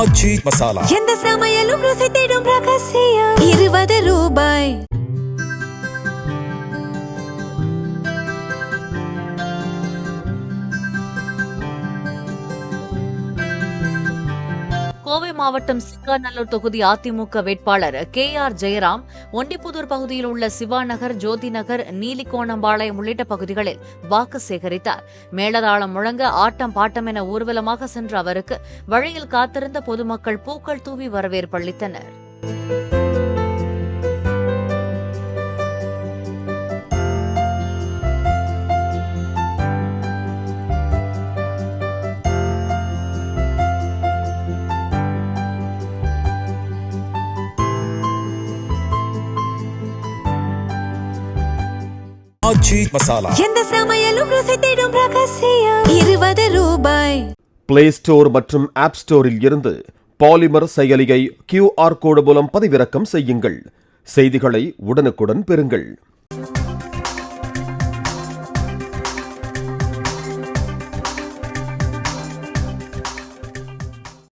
ஆச்சி மசாலா. எந்த சமையலும் ருசி தேடும் ரகசியம். 20 ரூபாய். கோவை மாவட்டம் சிங்காநல்லூர் தொகுதி அதிமுக வேட்பாளர் KR ஜெயராம் ஒண்டிப்புதூர் பகுதியில் உள்ள சிவா நகர், ஜோதி நகர், நீலிகோணம்பாளையம் உள்ளிட்ட பகுதிகளில் வாக்கு சேகரித்தார். மேளதாளம் முழங்க ஆட்டம் பாட்டம் என ஊர்வலமாக சென்ற அவருக்கு வழியில் காத்திருந்த பொதுமக்கள் பூக்கள் தூவி வரவேற்பளித்தனர். ஆச்சி மசாலா. எந்த சமையலும் ருசி தேடும் ரகசியம். 20 ரூபாய். பிளே ஸ்டோர் மற்றும் ஆப் ஸ்டோரில் இருந்து பாலிமர் செயலியை QR கோடு மூலம் பதிவிறக்கம் செய்யுங்கள். செய்திகளை உடனுக்குடன் பெறுங்கள்.